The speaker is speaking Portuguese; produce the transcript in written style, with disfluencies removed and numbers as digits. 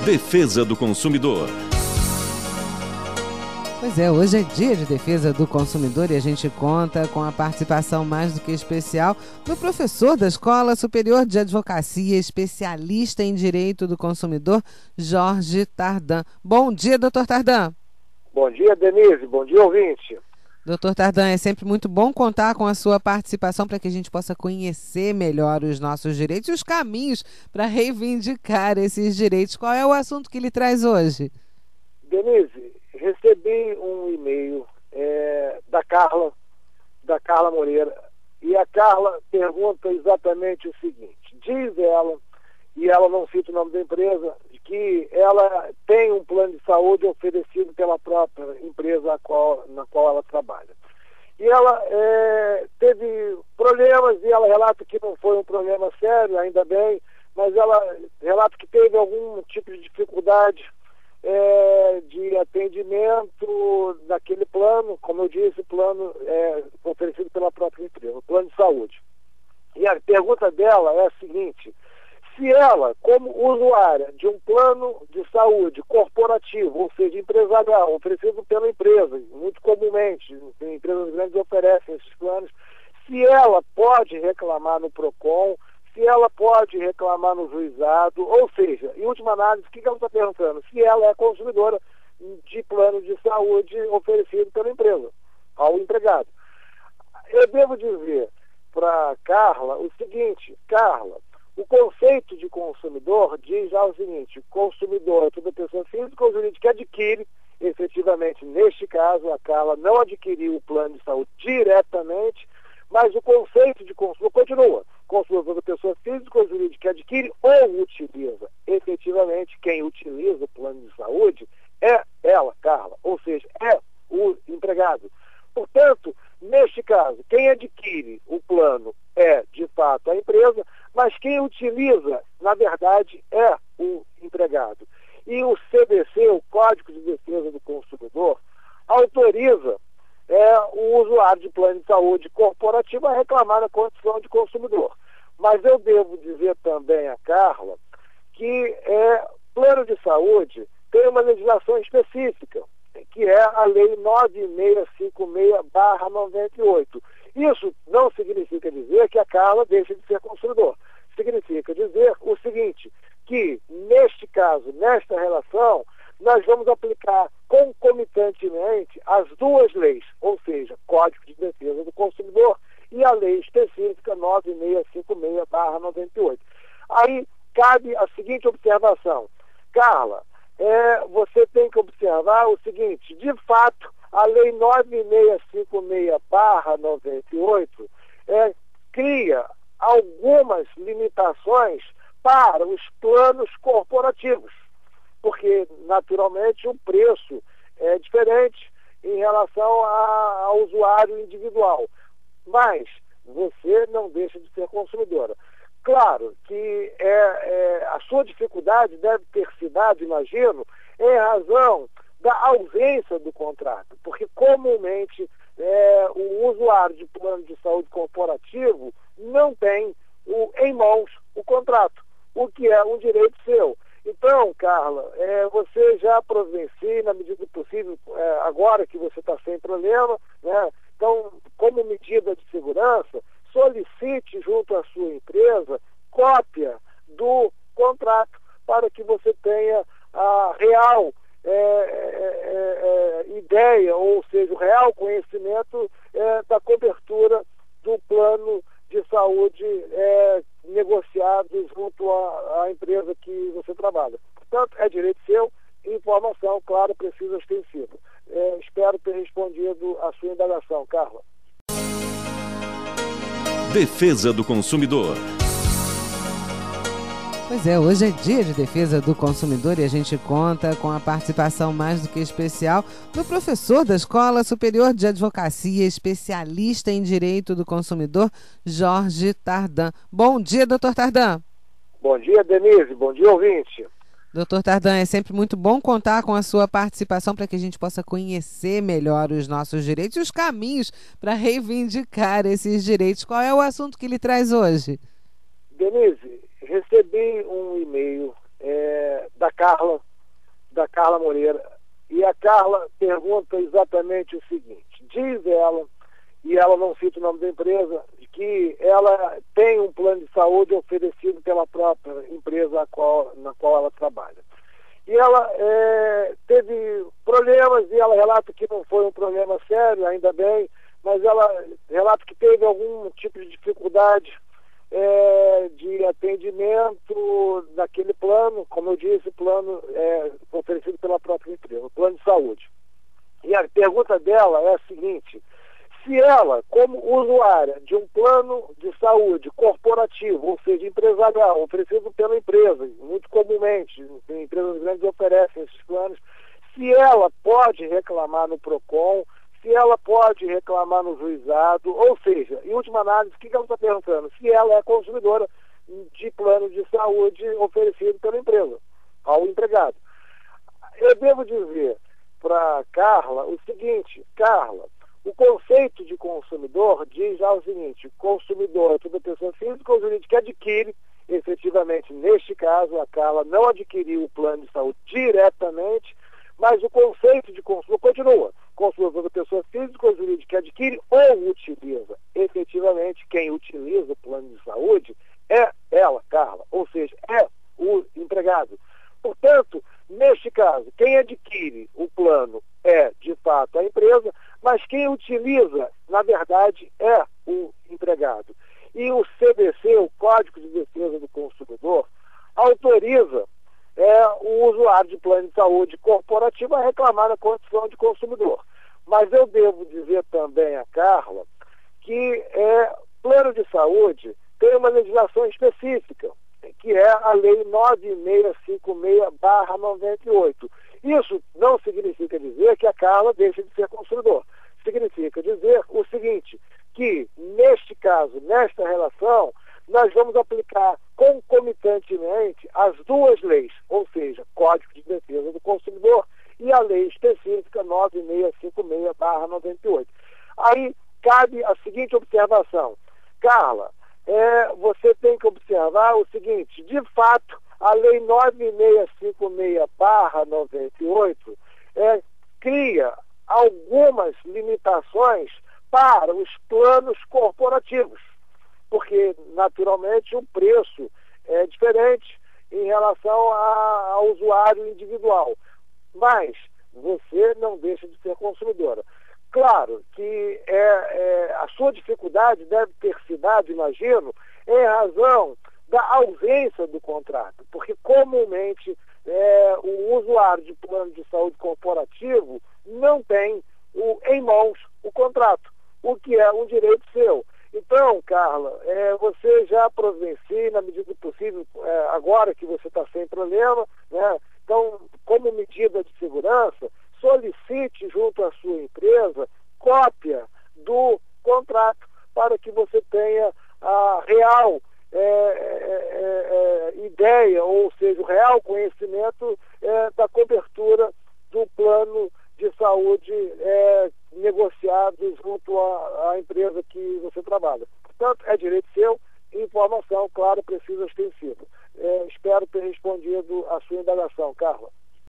Defesa do consumidor. Pois é, hoje é dia de defesa do consumidor e a gente conta com a participação mais do que especial do professor da Escola Superior de Advocacia, especialista em Direito do Consumidor, Jorge Tardan. Bom dia, doutor Tardan. Bom dia, Denise. Bom dia, ouvinte. Doutor Tardan, é sempre muito bom contar com a sua participação para que a gente possa conhecer melhor os nossos direitos e os caminhos para reivindicar esses direitos. Qual é o assunto que ele traz hoje? Denise, recebi um e-mail da Carla Moreira, e a Carla pergunta exatamente o seguinte: diz ela, e ela não cita o nome da empresa, que ela tem um plano de saúde oferecido pela própria empresa na qual ela trabalha. E ela teve problemas, e ela relata que não foi um problema sério, ainda bem, mas ela relata que teve algum tipo de dificuldade de atendimento daquele plano, como eu disse, plano oferecido pela própria empresa, o plano de saúde. E a pergunta dela é a seguinte: se ela, como usuária de um plano de saúde corporativo, ou seja, empresarial, oferecido pela empresa, muito comumente, empresas grandes oferecem esses planos, se ela pode reclamar no PROCON, se ela pode reclamar no juizado, ou seja, em última análise, o que ela está perguntando? Se ela é consumidora de plano de saúde oferecido pela empresa, ao empregado. Eu devo dizer para Carla o seguinte: Carla, o conceito de consumidor diz já o seguinte: consumidor é toda pessoa física ou jurídica que adquire, efetivamente, neste caso, a Carla não adquiriu o plano de saúde diretamente, mas o conceito de consumidor continua. Consumidor da pessoa física ou jurídica que adquire ou utiliza. Efetivamente, quem utiliza o plano de saúde é ela, Carla, ou seja, é o empregado. Portanto, neste caso, quem adquire o plano é, de fato, a empresa, mas quem utiliza, na verdade, é o empregado. E o CDC, o Código de Defesa do Consumidor, autoriza o usuário de plano de saúde corporativo a reclamar na condição de consumidor. Mas eu devo dizer também a Carla que plano de saúde tem uma legislação específica, que é a Lei 9656/98. Isso não significa dizer que a Carla deixa de ser consumidor. Significa dizer o seguinte, que neste caso, nesta relação, nós vamos aplicar concomitantemente as duas leis, ou seja, Código de Defesa do Consumidor e a lei específica 9656/98. Aí cabe a seguinte observação: Carla, você tem que observar o seguinte: de fato, a lei 9656/98 cria algumas limitações para os planos corporativos, porque, naturalmente, o preço é diferente em relação ao usuário individual. Mas você não deixa de ser consumidora. Claro que a sua dificuldade deve ter se dado, imagino, em razão da ausência do contrato, porque comumente o usuário de plano de saúde corporativo não tem em mãos o contrato, o que é um direito seu. Então, Carla, você já providencie, na medida do possível, agora que você está sem problema, né? Então, como medida de segurança, solicite junto à sua empresa cópia do contrato para que você tenha a real ideia, ou seja, o real conhecimento da cobertura do plano de saúde negociado junto à empresa que você trabalha. Portanto, é direito seu, informação, claro, precisa extensiva. Espero ter respondido a sua indagação, Carla. Defesa do consumidor. Pois é, hoje é dia de defesa do consumidor e a gente conta com a participação mais do que especial do professor da Escola Superior de Advocacia, especialista em Direito do Consumidor, Jorge Tardan. Bom dia, doutor Tardan. Bom dia, Denise. Bom dia, ouvinte. Doutor Tardan, é sempre muito bom contar com a sua participação para que a gente possa conhecer melhor os nossos direitos e os caminhos para reivindicar esses direitos. Qual é o assunto que ele traz hoje? Denise, recebi um e-mail da da Carla Moreira. E a Carla pergunta exatamente o seguinte: diz ela, e ela não cita o nome da empresa, que ela tem um plano de saúde oferecido pela própria empresa na qual ela trabalha. E ela teve problemas, e ela relata que não foi um problema sério, ainda bem, mas ela relata que teve algum tipo de dificuldade de atendimento daquele plano, como eu disse, plano oferecido pela própria empresa, o plano de saúde. E a pergunta dela é a seguinte: se ela, como usuária de um plano de saúde corporativo, ou seja, empresarial, oferecido pela empresa, muito comumente, empresas grandes oferecem esses planos, se ela pode reclamar no PROCON, se ela pode reclamar no juizado, ou seja, em última análise, o que ela está perguntando? Se ela é consumidora de plano de saúde oferecido pela empresa, ao empregado. Eu devo dizer para Carla o seguinte: Carla, o conceito de consumidor diz já o seguinte: consumidor é toda pessoa física ou jurídica que adquire, efetivamente, neste caso, a Carla não adquiriu o plano de saúde diretamente, mas o conceito de consumidor continua. Consumidor é toda pessoa física ou jurídica que adquire ou utiliza. Efetivamente, quem utiliza o plano de saúde é ela, Carla, ou seja, é o empregado. Portanto, neste caso, quem adquire o plano é, de fato, a empresa, mas quem utiliza, na verdade, é o empregado. E o CDC, o Código de Defesa do Consumidor, autoriza o usuário de plano de saúde corporativo a reclamar na condição de consumidor. Mas eu devo dizer também a Carla que plano de saúde tem uma legislação específica, que é a Lei 9656/98. Isso não significa dizer que a Carla deixa de ser consumidor. Significa dizer o seguinte, que neste caso, nesta relação, nós vamos aplicar concomitantemente as duas leis, ou seja, Código de Defesa do Consumidor e a lei específica 9656/98. Aí cabe a seguinte observação: Carla, você tem que observar o seguinte: de fato, a lei 9656/98 cria algumas limitações para os planos corporativos, porque, naturalmente, o preço é diferente em relação ao usuário individual. Mas você não deixa de ser consumidora. Claro que a sua dificuldade deve ter se dado, imagino, em razão da ausência do contrato, porque comumente o usuário de plano de saúde corporativo não tem em mãos o contrato, o que é um direito seu. Então, Carla, você já providencie, na medida do possível, agora que você está sem problema, né? Então, como medida de segurança, solicite junto à sua empresa cópia do contrato para que você tenha a real ideia, ou seja, o real conhecimento da cobertura do plano de saúde negociado junto à empresa que você trabalha. Portanto, é direito seu, informação, claro, precisa extensiva. Espero ter respondido a sua indagação, Carla.